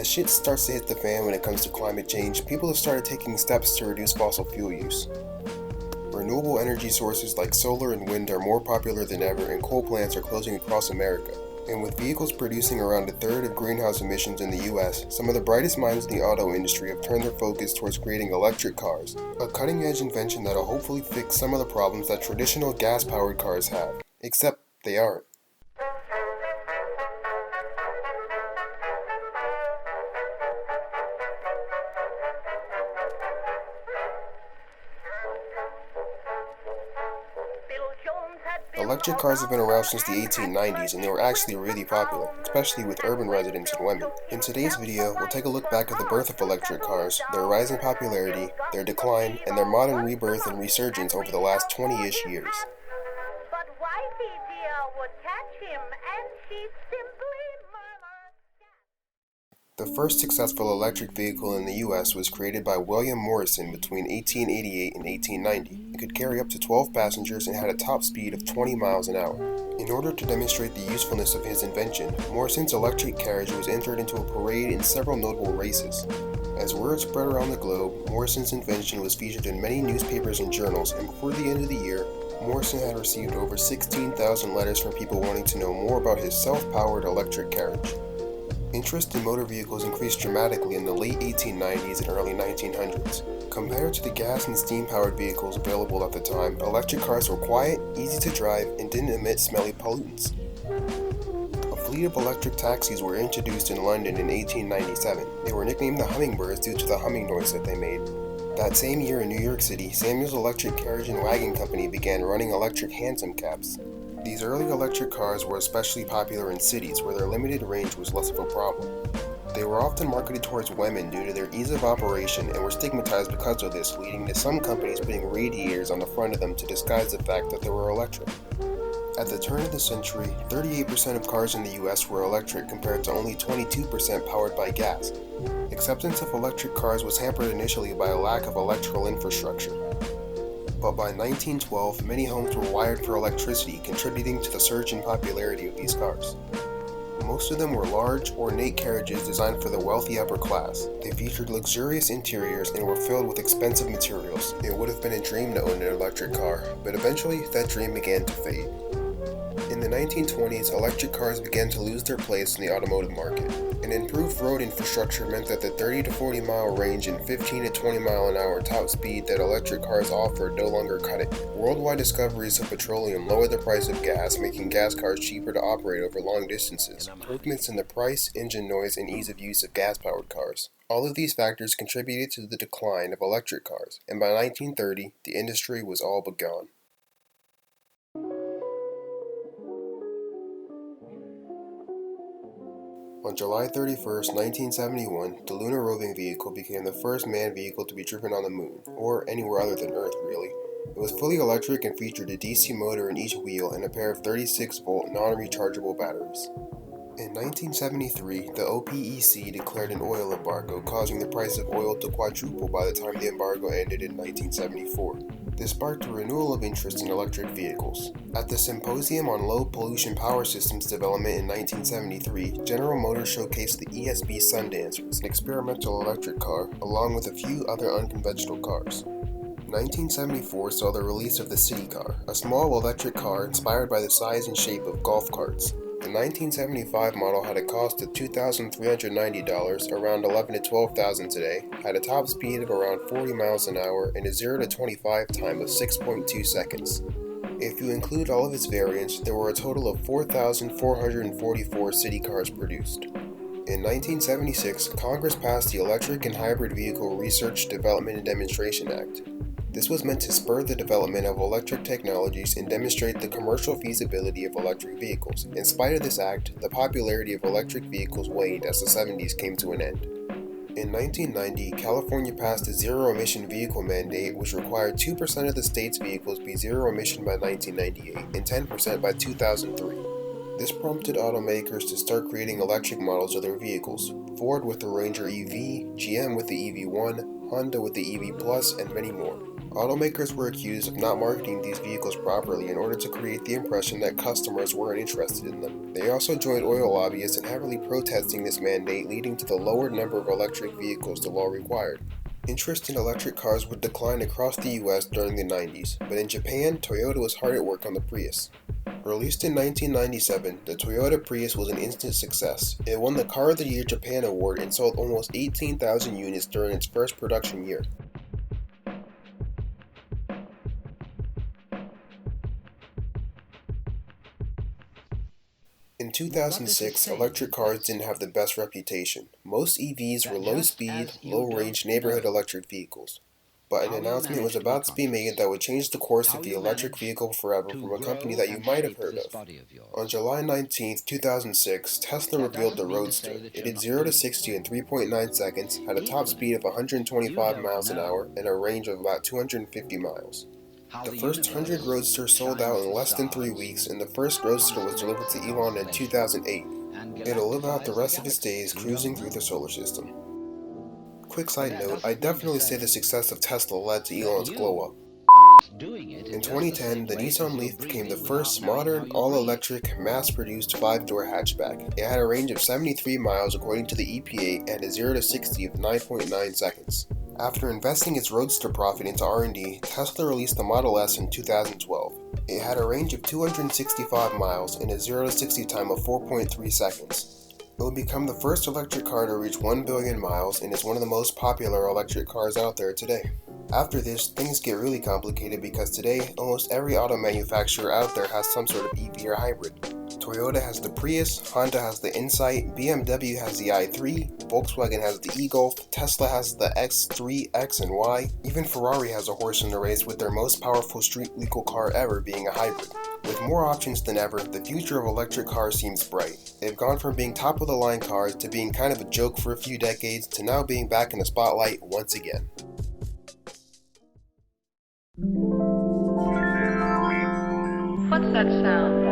As shit starts to hit the fan when it comes to climate change, people have started taking steps to reduce fossil fuel use. Renewable energy sources like solar and wind are more popular than ever, and coal plants are closing across America. And with vehicles producing around a third of greenhouse emissions in the US, some of the brightest minds in the auto industry have turned their focus towards creating electric cars, a cutting-edge invention that'll hopefully fix some of the problems that traditional gas-powered cars have. Except they aren't. Electric cars have been around since the 1890s, and they were actually really popular, especially with urban residents and women. In today's video, we'll take a look back at the birth of electric cars, their rise in popularity, their decline, and their modern rebirth and resurgence over the last 20-ish years. But wifey dear would catch him, and she simply murmured. The first successful electric vehicle in the US was created by William Morrison between 1888 and 1890. It could carry up to 12 passengers and had a top speed of 20 miles an hour. In order to demonstrate the usefulness of his invention, Morrison's electric carriage was entered into a parade in several notable races. As word spread around the globe, Morrison's invention was featured in many newspapers and journals, and before the end of the year, Morrison had received over 16,000 letters from people wanting to know more about his self-powered electric carriage. Interest in motor vehicles increased dramatically in the late 1890s and early 1900s. Compared to the gas and steam-powered vehicles available at the time, electric cars were quiet, easy to drive, and didn't emit smelly pollutants. A fleet of electric taxis were introduced in London in 1897. They were nicknamed the Hummingbirds due to the humming noise that they made. That same year in New York City, Samuel's Electric Carriage and Wagon Company began running electric hansom cabs. These early electric cars were especially popular in cities where their limited range was less of a problem. They were often marketed towards women due to their ease of operation and were stigmatized because of this, leading to some companies putting radiators on the front of them to disguise the fact that they were electric. At the turn of the century, 38% of cars in the US were electric compared to only 22% powered by gas. Acceptance of electric cars was hampered initially by a lack of electrical infrastructure. But by 1912, many homes were wired for electricity, contributing to the surge in popularity of these cars. Most of them were large, ornate carriages designed for the wealthy upper class. They featured luxurious interiors and were filled with expensive materials. It would have been a dream to own an electric car, but eventually that dream began to fade. In the 1920s, electric cars began to lose their place in the automotive market. An improved road infrastructure meant that the 30 to 40 mile range and 15 to 20 mile an hour top speed that electric cars offered no longer cut it. Worldwide discoveries of petroleum lowered the price of gas, making gas cars cheaper to operate over long distances. Improvements in the price, engine noise, and ease of use of gas-powered cars. All of these factors contributed to the decline of electric cars, and by 1930, the industry was all but gone. On July 31, 1971, the lunar roving vehicle became the first manned vehicle to be driven on the moon, or anywhere other than Earth, really. It was fully electric and featured a DC motor in each wheel and a pair of 36-volt non-rechargeable batteries. In 1973, the OPEC declared an oil embargo, causing the price of oil to quadruple by the time the embargo ended in 1974. This sparked a renewal of interest in electric vehicles. At the Symposium on Low Pollution Power Systems Development in 1973, General Motors showcased the ESB Sundancer, an experimental electric car, along with a few other unconventional cars. 1974 saw the release of the City Car, a small electric car inspired by the size and shape of golf carts. The 1975 model had a cost of $2,390, around $11,000 to $12,000 today, had a top speed of around 40 miles an hour, and a 0 to 25 time of 6.2 seconds. If you include all of its variants, there were a total of 4,444 city cars produced. In 1976, Congress passed the Electric and Hybrid Vehicle Research, Development and Demonstration Act. This was meant to spur the development of electric technologies and demonstrate the commercial feasibility of electric vehicles. In spite of this act, the popularity of electric vehicles waned as the 70s came to an end. In 1990, California passed a zero-emission vehicle mandate which required 2% of the state's vehicles be zero-emission by 1998 and 10% by 2003. This prompted automakers to start creating electric models of their vehicles, Ford with the Ranger EV, GM with the EV1, Honda with the EV Plus, and many more. Automakers were accused of not marketing these vehicles properly in order to create the impression that customers weren't interested in them. They also joined oil lobbyists in heavily protesting this mandate, leading to the lowered number of electric vehicles the law required. Interest in electric cars would decline across the US during the 90s, but in Japan, Toyota was hard at work on the Prius. Released in 1997, the Toyota Prius was an instant success. It won the Car of the Year Japan Award and sold almost 18,000 units during its first production year. In 2006, electric cars didn't have the best reputation. Most EVs were low-speed, low-range neighborhood electric vehicles. But an announcement was about to be made that would change the course of the electric vehicle forever from a company that you might have heard of. On July 19, 2006, Tesla revealed the Roadster. It did 0 to 60 in 3.9 seconds, had a top speed of 125 miles an hour, and a range of about 250 miles. The first 100 Roadsters sold out in less than 3 weeks, and the first Roadster was delivered to Elon in 2008. It'll live out the rest of its days cruising through the solar system. Quick side note, I definitely say the success of Tesla led to Elon's glow-up. In 2010, the Nissan Leaf became the first modern, all-electric, mass-produced 5-door hatchback. It had a range of 73 miles according to the EPA and a 0 to 60 of 9.9 seconds. After investing its Roadster profit into R&D, Tesla released the Model S in 2012. It had a range of 265 miles and a 0 to 60 time of 4.3 seconds. It will become the first electric car to reach 1 billion miles and is one of the most popular electric cars out there today. After this, things get really complicated because today, almost every auto manufacturer out there has some sort of EV or hybrid. Toyota has the Prius, Honda has the Insight, BMW has the i3, Volkswagen has the e-Golf, Tesla has the X3, X, and Y. Even Ferrari has a horse in the race with their most powerful street legal car ever being a hybrid. With more options than ever, the future of electric cars seems bright. They've gone from being top-of-the-line cars to being kind of a joke for a few decades to now being back in the spotlight once again. What's that sound?